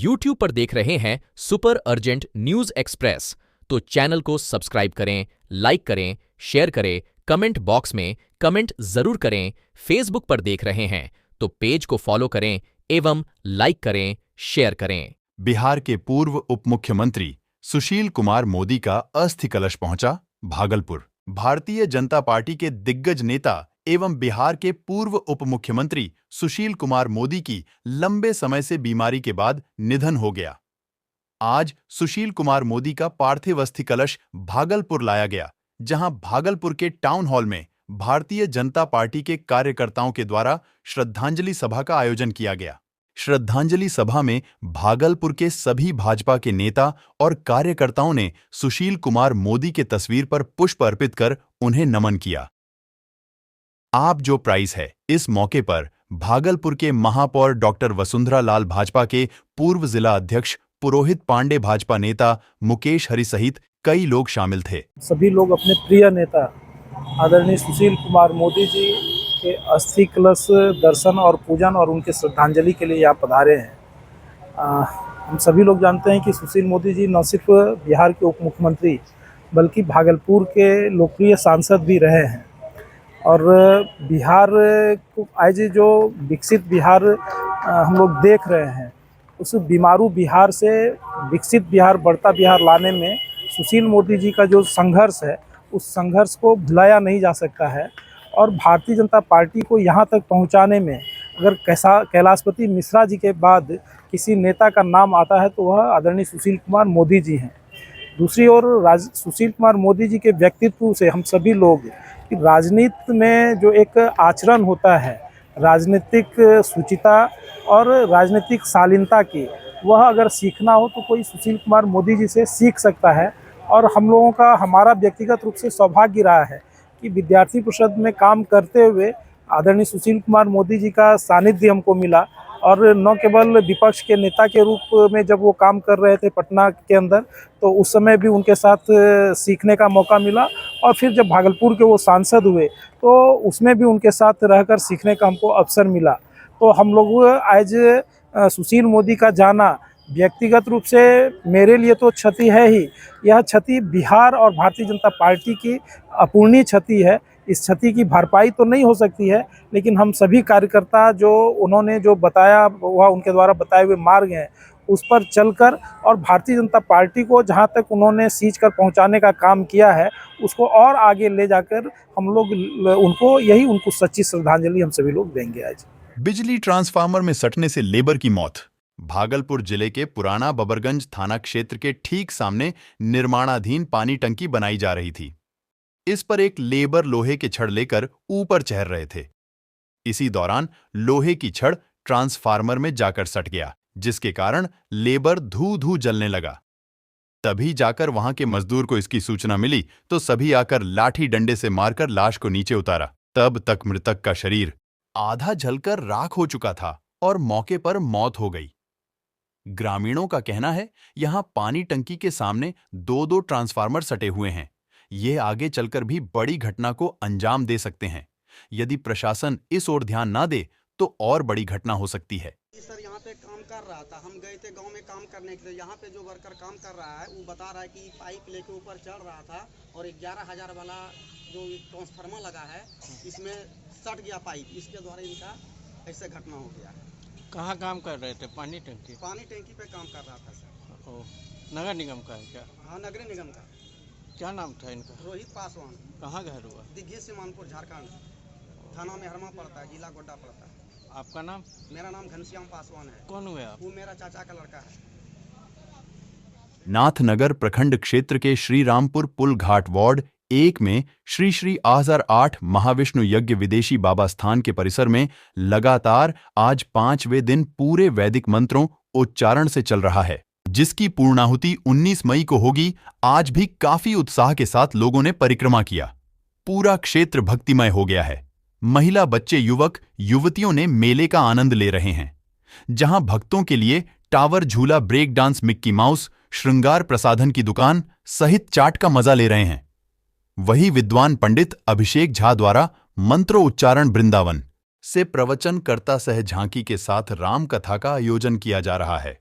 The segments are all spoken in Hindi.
YouTube पर देख रहे हैं सुपर अर्जेंट न्यूज एक्सप्रेस, तो चैनल को सब्सक्राइब करें, लाइक करें, शेयर करें, कमेंट बॉक्स में कमेंट जरूर करें। फेसबुक पर देख रहे हैं तो पेज को फॉलो करें एवं लाइक करें, शेयर करें। बिहार के पूर्व उप मुख्यमंत्री सुशील कुमार मोदी का अस्थि कलश पहुंचा भागलपुर। भारतीय जनता पार्टी के दिग्गज नेता एवं बिहार के पूर्व उप मुख्यमंत्री सुशील कुमार मोदी की लंबे समय से बीमारी के बाद निधन हो गया। आज सुशील कुमार मोदी का पार्थिव अस्थि कलश भागलपुर लाया गया, जहां भागलपुर के टाउन हॉल में भारतीय जनता पार्टी के कार्यकर्ताओं के द्वारा श्रद्धांजलि सभा का आयोजन किया गया। श्रद्धांजलि सभा में भागलपुर के सभी भाजपा के नेता और कार्यकर्ताओं ने सुशील कुमार मोदी के तस्वीर पर पुष्प अर्पित कर उन्हें नमन किया। आप जो प्राइस है, इस मौके पर भागलपुर के महापौर डॉक्टर वसुंधरा लाल, भाजपा के पूर्व जिला अध्यक्ष पुरोहित पांडे, भाजपा नेता मुकेश हरि सहित कई लोग शामिल थे। सभी लोग अपने प्रिय नेता आदरणीय सुशील कुमार मोदी जी के अस्थि कलश दर्शन और पूजन और उनके श्रद्धांजलि के लिए यहाँ पधारे हैं। हम सभी लोग जानते हैं कि सुशील मोदी जी न सिर्फ बिहार के उप मुख्यमंत्री बल्कि भागलपुर के लोकप्रिय सांसद भी रहे हैं और बिहार को आज जो विकसित बिहार हम लोग देख रहे हैं, उस बीमारू बिहार से विकसित बिहार, बढ़ता बिहार लाने में सुशील मोदी जी का जो संघर्ष है, उस संघर्ष को भुलाया नहीं जा सकता है। और भारतीय जनता पार्टी को यहाँ तक पहुँचाने में अगर कैलाशपति मिश्रा जी के बाद किसी नेता का नाम आता है तो वह आदरणीय सुशील कुमार मोदी जी हैं। दूसरी ओर सुशील कुमार मोदी जी के व्यक्तित्व से हम सभी लोग कि राजनीति में जो एक आचरण होता है, राजनीतिक शुचिता और राजनीतिक शालीनता की, वह अगर सीखना हो तो कोई सुशील कुमार मोदी जी से सीख सकता है। और हम लोगों का, हमारा व्यक्तिगत रूप से सौभाग्य रहा है कि विद्यार्थी परिषद में काम करते हुए आदरणीय सुशील कुमार मोदी जी का सानिध्य हमको मिला और न केवल विपक्ष के नेता के रूप में जब वो काम कर रहे थे पटना के अंदर, तो उस समय भी उनके साथ सीखने का मौका मिला और फिर जब भागलपुर के वो सांसद हुए तो उसमें भी उनके साथ रहकर सीखने का हमको अवसर मिला। तो हम लोग आज सुशील मोदी का जाना व्यक्तिगत रूप से मेरे लिए तो क्षति है ही, यह क्षति बिहार और भारतीय जनता पार्टी की अपूर्णीय क्षति है। इस क्षति की भरपाई तो नहीं हो सकती है, लेकिन हम सभी कार्यकर्ता जो उन्होंने जो बताया, वह उनके द्वारा बताए हुए मार्ग हैं, उस पर चलकर और भारतीय जनता पार्टी को जहां तक उन्होंने सींच कर पहुंचाने का काम किया है, उसको और आगे ले जाकर हम लोग उनको सच्ची श्रद्धांजलि हम सभी लोग देंगे। आज बिजली ट्रांसफार्मर में सटने से लेबर की मौत। भागलपुर जिले के पुराना बबरगंज थाना क्षेत्र के ठीक सामने निर्माणाधीन पानी टंकी बनाई जा रही थी। इस पर एक लेबर लोहे के छड़ लेकर ऊपर चढ़ रहे थे। इसी दौरान लोहे की छड़ ट्रांसफार्मर में जाकर सट गया, जिसके कारण लेबर धू धू जलने लगा। तभी जाकर वहां के मजदूर को इसकी सूचना मिली तो सभी आकर लाठी डंडे से मारकर लाश को नीचे उतारा। तब तक मृतक का शरीर आधा जलकर राख हो चुका था और मौके पर मौत हो गई। ग्रामीणों का कहना है, यहां पानी टंकी के सामने दो ट्रांसफार्मर सटे हुए हैं। ये आगे चलकर भी बड़ी घटना को अंजाम दे सकते हैं। यदि प्रशासन इस ओर ध्यान ना दे तो और बड़ी घटना हो सकती है। सर, यहाँ पे काम कर रहा था, हम गए थे गांव में काम करने के लिए। यहाँ पे जो वर्कर काम कर रहा है वो बता रहा है कि पाइप लेके ऊपर चढ़ रहा था और 11,000 वाला जो ट्रांसफार्मर लगा है, इसमें सट गया पाइप। इसके द्वारा इनका ऐसे घटना हो गया। कहाँ काम कर रहे थे? पानी टंकी पे काम कर रहा था सर। ओ, नगर निगम का है क्या? हाँ, नगर निगम का। क्या नाम था इनका? रोहित पासवान। कहाँ घर हुआ? दिग्घी सीमानपुर, झारखंड। थाना मेहरमा पड़ता है, जिला गोड्डा पड़ता है। आपका नाम? मेरा नाम घनश्याम पासवान है। कौन हुए आप? वो मेरा चाचा का लड़का है। नाथनगर प्रखंड क्षेत्र के श्रीरामपुर पुल घाट वार्ड 1 में श्री श्री 2008 महाविष्णु यज्ञ विदेशी बाबा स्थान के परिसर में लगातार आज 5वें दिन पूरे वैदिक मंत्रों उच्चारण से चल रहा है, जिसकी पूर्णाहुति 19 मई को होगी। आज भी काफी उत्साह के साथ लोगों ने परिक्रमा किया। पूरा क्षेत्र भक्तिमय हो गया है। महिला, बच्चे, युवक, युवतियों ने मेले का आनंद ले रहे हैं, जहां भक्तों के लिए टावर झूला, ब्रेक डांस, मिक्की माउस, श्रृंगार प्रसाधन की दुकान सहित चाट का मजा ले रहे हैं। वही विद्वान पंडित अभिषेक झा द्वारा मंत्रोच्चारण वृंदावन से प्रवचन कर्ता सह झांकी के साथ राम कथा का आयोजन किया जा रहा है।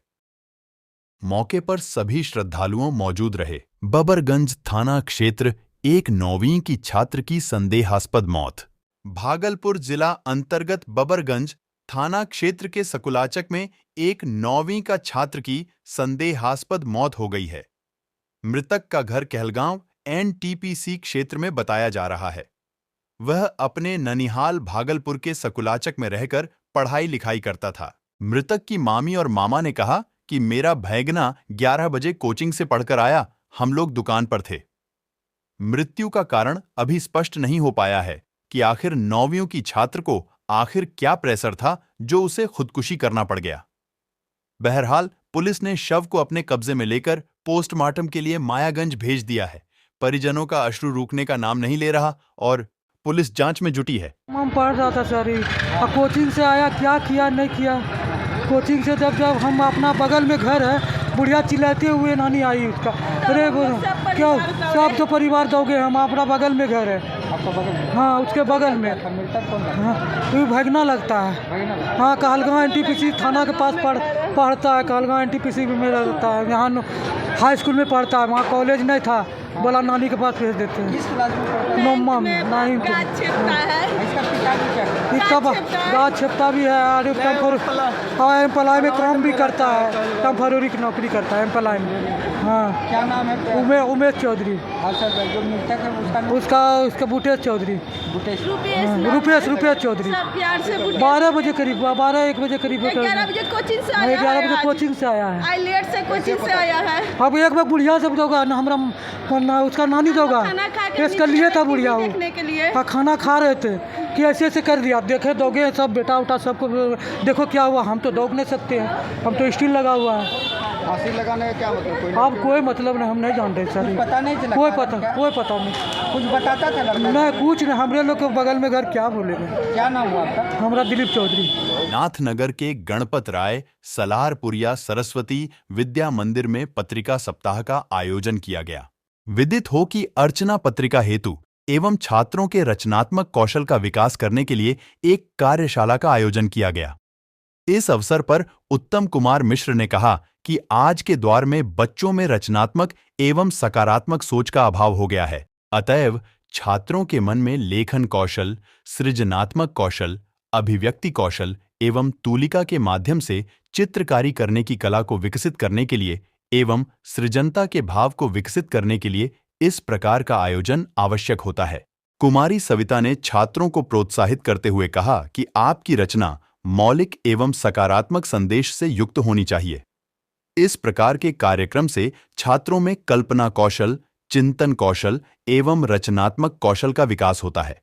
मौके पर सभी श्रद्धालुओं मौजूद रहे। बबरगंज थाना क्षेत्र, एक 9वीं की छात्र की संदेहास्पद मौत। भागलपुर जिला अंतर्गत बबरगंज थाना क्षेत्र के सकुलाचक में एक 9वीं का छात्र की संदेहास्पद मौत हो गई है। मृतक का घर कहलगांव एनटीपीसी क्षेत्र में बताया जा रहा है। वह अपने ननिहाल भागलपुर के सकुलाचक में रहकर पढ़ाई लिखाई करता था। मृतक की मामी और मामा ने कहा कि मेरा भैगना 11 बजे कोचिंग से पढ़कर आया, हम लोग दुकान पर थे। मृत्यु का कारण अभी स्पष्ट नहीं हो पाया है कि आखिर 9वीं की छात्र को आखिर क्या प्रेशर था जो उसे खुदकुशी करना पड़ गया। बहरहाल पुलिस ने शव को अपने कब्जे में लेकर पोस्टमार्टम के लिए मायागंज भेज दिया है। परिजनों का अश्रु रुकने का नाम नहीं ले रहा और पुलिस जांच में जुटी है। हम पढ़ रहा था सर, कोचिंग से आया, क्या किया नहीं किया। कोचिंग से जब हम अपना बगल में घर है, बुढ़िया चिल्लाते हुए नानी आई उसका, अरे क्यों सब तो परिवार दोगे, हम अपना बगल में घर है। आपका बगल में? हाँ, उसके बगल में। मृतक कौन? हाँ, वो भगना लगता है। हाँ, कहलगांव एनटीपीसी थाना के पास पढ़ता है। कहलगांव एनटीपीसी में रहता है, यहाँ हाई स्कूल में पढ़ता है। वहाँ कॉलेज नहीं था, बोला नानी के पास भेज देते हैं। नौमा में 9th गाछ छेपता भी है और एम्प्लॉय में काम भी करता है, टेम्पररी की नौकरी करता है एम्प्लॉय में। हाँ, क्या नाम है? उमेश चौधरी। जो मृतक है उसका बुटेश चौधरी। रुपेश चौधरी। 12 बजे करीब, 12-1 बजे करीब। 11 बजे कोचिंग से आया है। लेट से कोचिंग से आया है। अब एक बार बुढ़िया सब दोगा ना, हमरा उसका नानी दोगा। पेश कर लिए था बुढ़िया, वो खाना खा रहे थे कि ऐसे कर दिया। देखे दोगे सब बेटा उठा सबको, देखो क्या हुआ। हम तो दौड़ नहीं सकते हैं, हम तो स्टील लगा हुआ है। फांसी लगाने का क्या मतलब? अब कोई मतलब नहीं, हम नहीं जानते सर। पता नहीं चला? कोई पता नहीं। कुछ बताता था लड़का? नहीं, कुछ नहीं। हमरे लोग के बगल में घर, क्या बोलेंगे। क्या नाम हुआ आपका? हमारा दिलीप चौधरी। नाथनगर के गणपत राय सलारपुरिया सरस्वती विद्या मंदिर में पत्रिका सप्ताह का आयोजन किया गया। विदित हो कि अर्चना पत्रिका हेतु एवं छात्रों के रचनात्मक कौशल का विकास करने के लिए एक कार्यशाला का आयोजन किया गया। इस अवसर पर उत्तम कुमार मिश्र ने कहा कि आज के दौर में बच्चों में रचनात्मक एवं सकारात्मक सोच का अभाव हो गया है। अतएव छात्रों के मन में लेखन कौशल, सृजनात्मक कौशल, अभिव्यक्ति कौशल एवं तूलिका के माध्यम से चित्रकारी करने की कला को विकसित करने के लिए एवं सृजनता के भाव को विकसित करने के लिए इस प्रकार का आयोजन आवश्यक होता है। कुमारी सविता ने छात्रों को प्रोत्साहित करते हुए कहा कि आपकी रचना मौलिक एवं सकारात्मक संदेश से युक्त होनी चाहिए। इस प्रकार के कार्यक्रम से छात्रों में कल्पना कौशल, चिंतन कौशल एवं रचनात्मक कौशल का विकास होता है।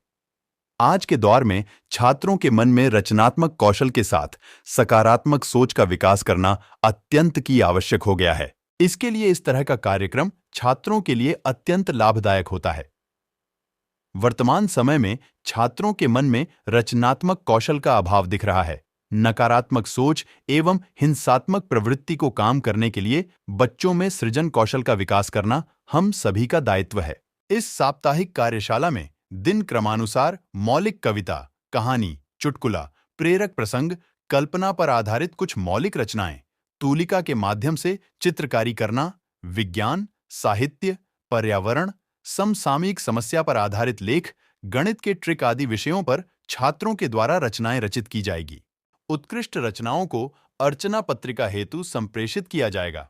आज के दौर में छात्रों के मन में रचनात्मक कौशल के साथ सकारात्मक सोच का विकास करना अत्यंत की आवश्यक हो गया है। इसके लिए इस तरह का कार्यक्रम छात्रों के लिए अत्यंत लाभदायक होता है। वर्तमान समय में छात्रों के मन में रचनात्मक कौशल का अभाव दिख रहा है। नकारात्मक सोच एवं हिंसात्मक प्रवृत्ति को काम करने के लिए बच्चों में सृजन कौशल का विकास करना हम सभी का दायित्व है। इस साप्ताहिक कार्यशाला में दिन क्रमानुसार मौलिक कविता, कहानी, चुटकुला, प्रेरक प्रसंग, कल्पना पर आधारित कुछ मौलिक रचनाएं, तूलिका के माध्यम से चित्रकारी करना, विज्ञान, साहित्य, पर्यावरण, समसामयिक समस्या पर आधारित लेख, गणित के ट्रिक आदि विषयों पर छात्रों के द्वारा रचनाएं रचित की जाएगी। उत्कृष्ट रचनाओं को अर्चना पत्रिका हेतु संप्रेषित किया जाएगा।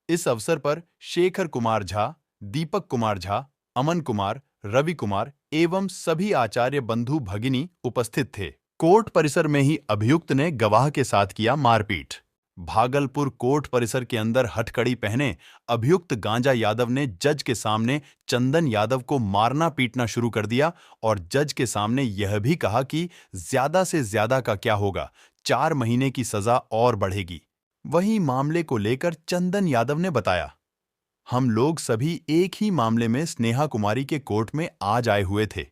इस अवसर पर शेखर कुमार झा, दीपक कुमार झा, अमन कुमार, रवि कुमार एवं सभी आचार्य बंधु भगिनी उपस्थित थे। कोर्ट परिसर में ही अभियुक्त ने गवाह के साथ किया मारपीट। भागलपुर कोर्ट परिसर के अंदर हथकड़ी पहने अभियुक्त गांजा यादव ने जज के सामने चंदन यादव को मारना पीटना शुरू कर दिया और जज के सामने यह भी कहा कि ज्यादा से ज्यादा का क्या होगा, 4 महीने की सजा और बढ़ेगी। वहीं मामले को लेकर चंदन यादव ने बताया, हम लोग सभी एक ही मामले में स्नेहा कुमारी के कोर्ट में आज आए हुए थे।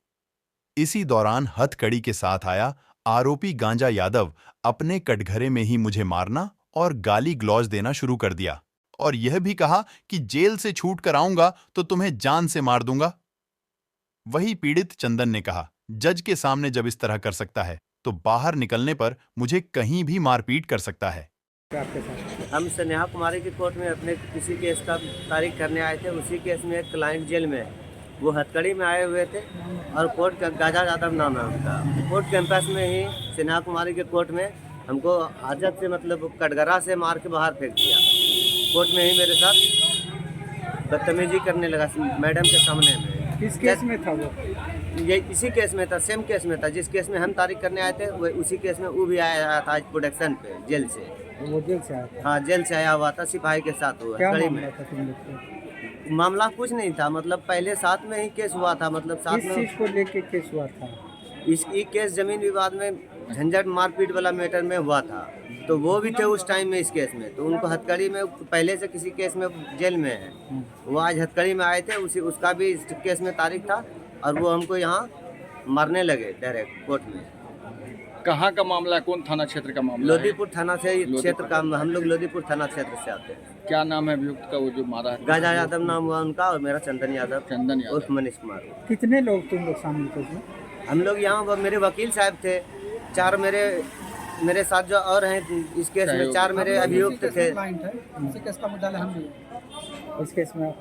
इसी दौरान हथकड़ी के साथ आया आरोपी गांजा यादव अपने कटघरे में ही मुझे मारना और गाली ग्लौज देना शुरू कर दिया और यह भी कहा कि जेल से छूट कर आऊंगा तो तुम्हें जान से मार दूंगा। वही पीड़ित चंदन ने कहा, जज के सामने जब इस तरह कर सकता है तो बाहर निकलने पर मुझे कहीं भी मारपीट कर सकता है। आपके साथ हम स्नेहा कुमारी की कोर्ट में अपने किसी केस का तारीख करने आए थे। उसी केस में एक क्लाइंट जेल में है, वो हथकड़ी में आए हुए थे और कोर्ट का गाजा यादव नाम है उनका। कोर्ट कैंपस में ही स्नेहा कुमारी के कोर्ट में हमको हाजत से मतलब कटघरा से मार के बाहर फेंक दिया। कोर्ट में ही मेरे साथ बदतमीजी करने लगा मैडम के सामने में। किस केस में था वो? ये इसी केस में था, सेम केस में था। जिस केस में हम तारीख करने आए थे वो उसी केस में वो भी आया था आज प्रोडक्शन पे जेल से। वो जेल से आया था? हाँ, जेल से आया हुआ था सिपाही के साथ। हुआ क्या कड़ी मामला में था तुम लोग को? मामला कुछ नहीं था, मतलब पहले साथ में ही केस हुआ था। मतलब साथ किस में चीज़ को लेके केस हुआ था? इसकी केस जमीन विवाद में झंझट मारपीट वाला मैटर में हुआ था। तो वो भी थे उस टाइम में इस केस में। तो उनको हथकड़ी में पहले से किसी केस में जेल में है, वो आज हथकड़ी में आए थे। उसका भी इस केस में तारीख था और वो हमको यहाँ मारने लगे डायरेक्ट कोर्ट में। कहाँ का मामला है? कौन थाना क्षेत्र का मामला है? लोधीपुर थाना से क्षेत्र का, हम लोग लोधीपुर थाना क्षेत्र से आते हैं। क्या नाम है अभियुक्त का वो जो मारा है? गाजा यादव नाम हुआ उनका और मेरा चंदन यादव चंदन उर्फ यादव। मनीष कुमार। कितने लोग तुम लोग शामिल थे उसमें? हम लोग यहाँ मेरे वकील साहब थे, 4 मेरे साथ जो और हैं इस केस में 4 मेरे अभियुक्त थे। इस केस में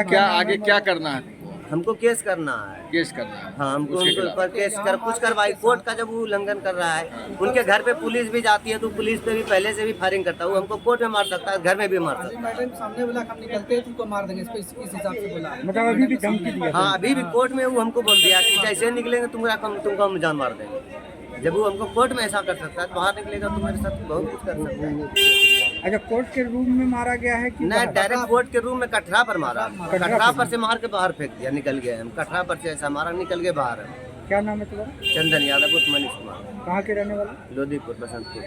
क्या आगे क्या करना है? हमको केस करना है। केस करना है। हाँ, हमको उसके उनके खिलाफ। ऊपर केस कर कुछ करवाई। कोर्ट का जब वो उल्लंघन कर रहा है, उनके घर पे पुलिस भी जाती है तो पुलिस पे भी पहले से भी फायरिंग करता है। वो हमको कोर्ट में मार सकता है, घर में भी मार सकता है। मैडम सामने बोला हम निकलते हैं तुमको मार देंगे, इस हिसाब से बोला। मतलब अभी भी धमकी दिया? हाँ, अभी भी कोर्ट में वो हमको बोल दिया कि जैसे निकलेंगे तुमको हम जान मार देंगे। जब वो हमको कोर्ट में ऐसा कर सकता है तो बाहर निकलेगा तो मेरे साथ बहुत कुछ कर सकता है। अच्छा, कोर्ट के रूम में मारा गया है कि नहीं, डायरेक्ट कोर्ट के रूम में कटरा पर मारा। कटरा पर से मार के बाहर फेंक दिया, निकल गए हम। कटरा पर से ऐसा मारा, निकल गए बाहर। क्या नाम है तुम्हारा? चंदन यादव उर्फ मनीष कुमार, कहाँ के रहने वाले? लोधीपुर बसंतपुर।